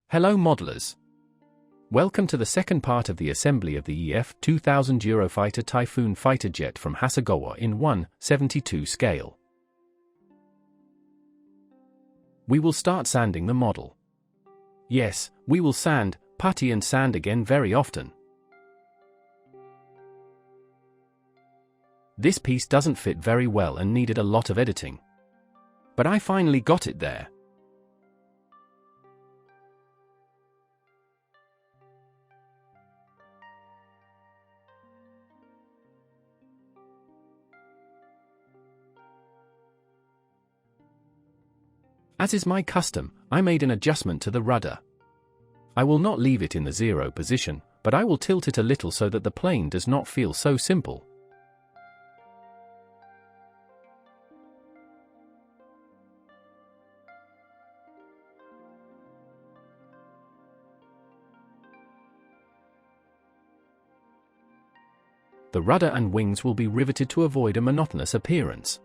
Hello modelers. Welcome to the second part of the assembly of the EF-2000 Eurofighter Typhoon fighter jet from Hasegawa in 1/72 scale. We will start sanding the model. Yes, we will sand, putty and sand again very often. This piece doesn't fit very well and needed a lot of editing. But I finally got it there. As is my custom, I made an adjustment to the rudder. I will not leave it in the 0 position, but I will tilt it a little so that the plane does not feel so simple. The rudder and wings will be riveted to avoid a monotonous appearance.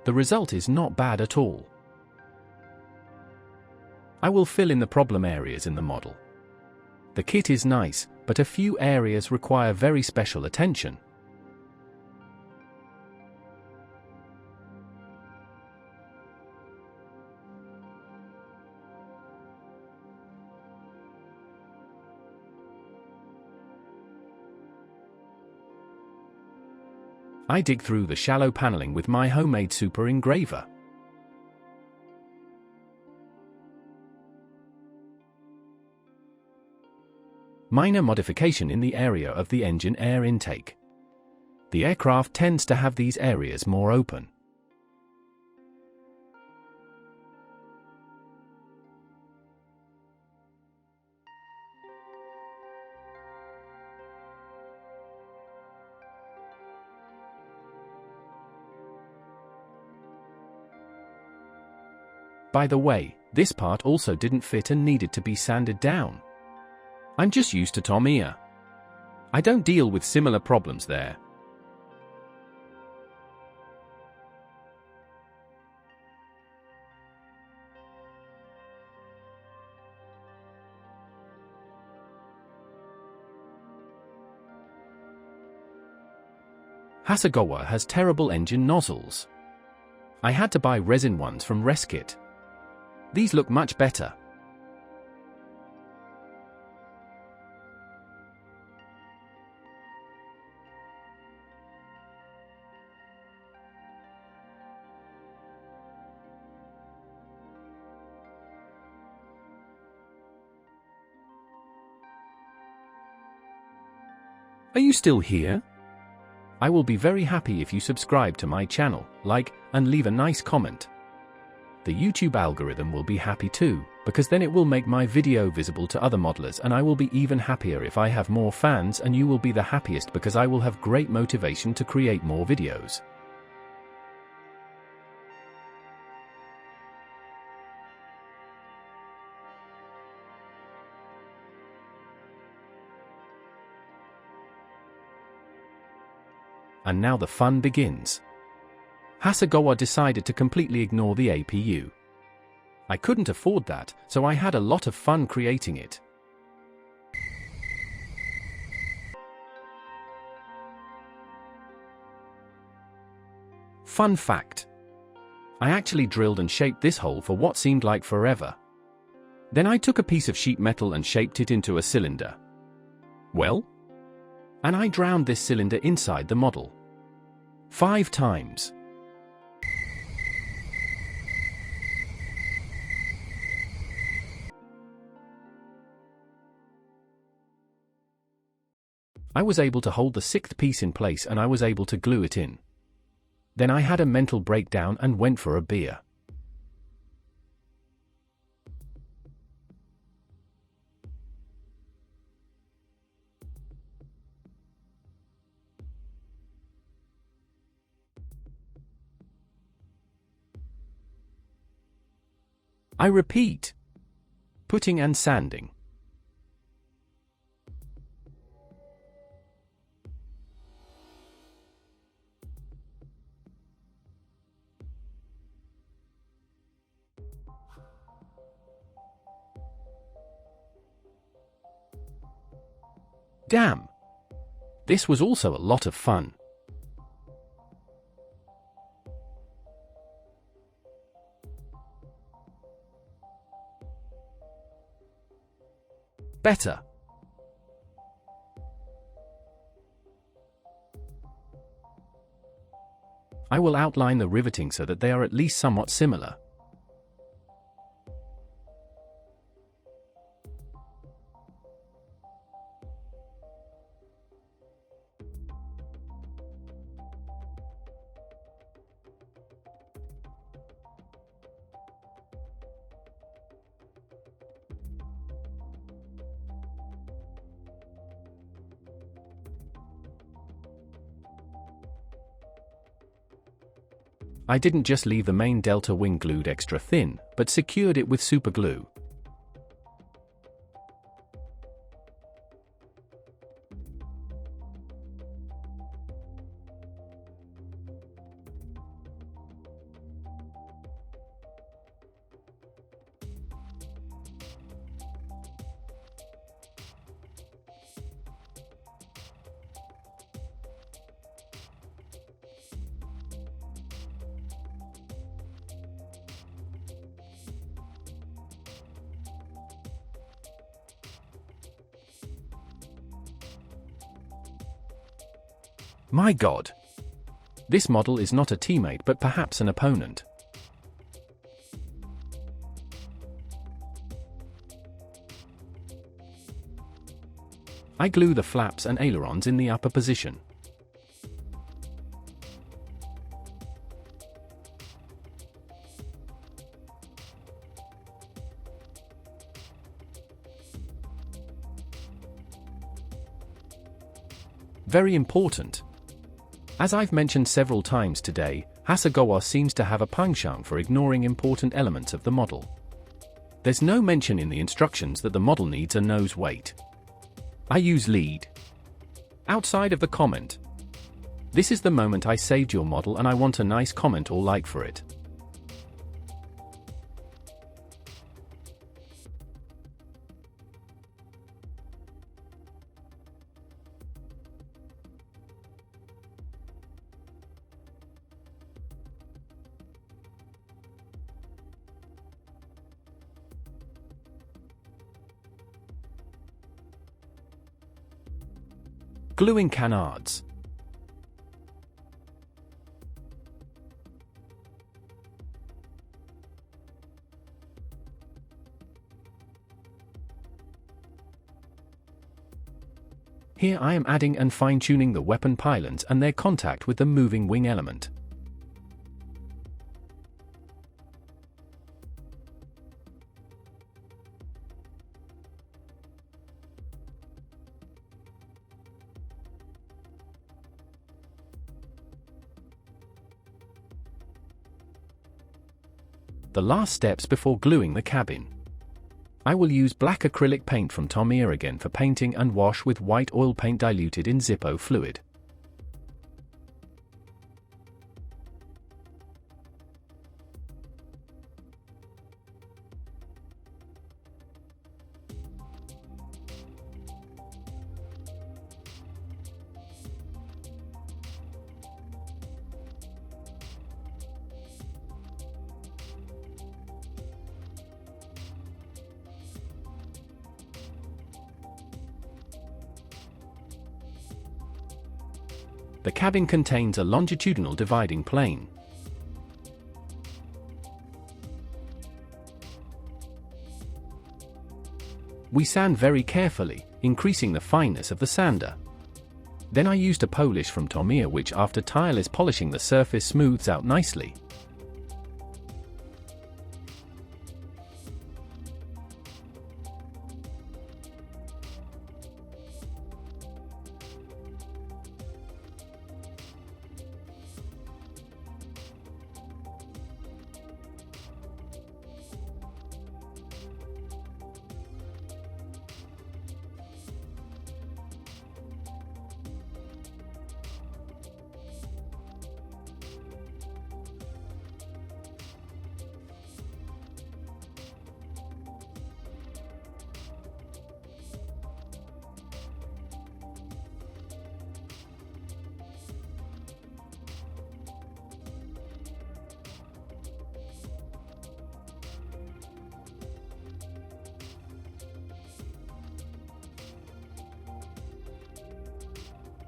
The result is not bad at all. I will fill in the problem areas in the model. The kit is nice, but a few areas require very special attention. I dig through the shallow paneling with my homemade super engraver. Minor modification in the area of the engine air intake. The aircraft tends to have these areas more open. By the way, this part also didn't fit and needed to be sanded down. I'm just used to Tamiya. I don't deal with similar problems there. Hasegawa has terrible engine nozzles. I had to buy resin ones from Reskit. These look much better. Are you still here? I will be very happy if you subscribe to my channel, like, and leave a nice comment. The YouTube algorithm will be happy too, because then it will make my video visible to other modelers, and I will be even happier if I have more fans, and you will be the happiest because I will have great motivation to create more videos. And now the fun begins. Hasegawa decided to completely ignore the APU. I couldn't afford that, so I had a lot of fun creating it. Fun fact. I actually drilled and shaped this hole for what seemed like forever. Then I took a piece of sheet metal and shaped it into a cylinder. Well? And I drowned this cylinder inside the model. 5 times. I was able to hold the 6th piece in place and I was able to glue it in. Then I had a mental breakdown and went for a beer. I repeat, putting and sanding. Damn! This was also a lot of fun. Better. I will outline the riveting so that they are at least somewhat similar. I didn't just leave the main delta wing glued extra thin, but secured it with superglue. My God! This model is not a teammate but perhaps an opponent. I glue the flaps and ailerons in the upper position. Very important. As I've mentioned several times today, Hasegawa seems to have a penchant for ignoring important elements of the model. There's no mention in the instructions that the model needs a nose weight. I use lead. Outside of the comment. This is the moment I saved your model and I want a nice comment or like for it. Gluing canards. Here I am adding and fine-tuning the weapon pylons and their contact with the moving wing element. The last steps before gluing the cabin. I will use black acrylic paint from Tamiya again for painting and wash with white oil paint diluted in Zippo fluid. The cabin contains a longitudinal dividing plane. We sand very carefully, increasing the fineness of the sander. Then I used a polish from Tamiya which after tireless polishing the surface smooths out nicely.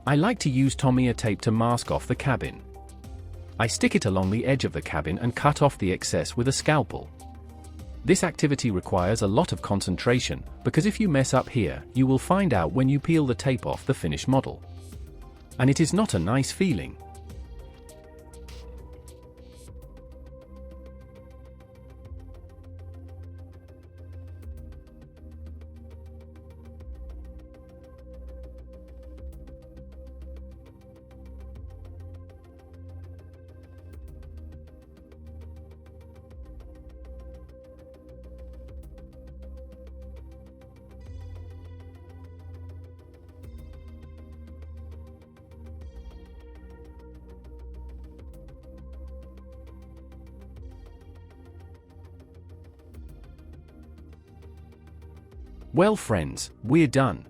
I like to use Tamiya tape to mask off the cabin. I stick it along the edge of the cabin and cut off the excess with a scalpel. This activity requires a lot of concentration, because if you mess up here, you will find out when you peel the tape off the finished model. And it is not a nice feeling. Well friends, we're done.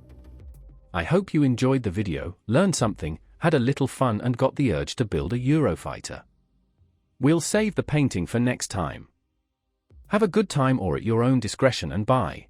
I hope you enjoyed the video, learned something, had a little fun and got the urge to build a Eurofighter. We'll save the painting for next time. Have a good time or at your own discretion and bye.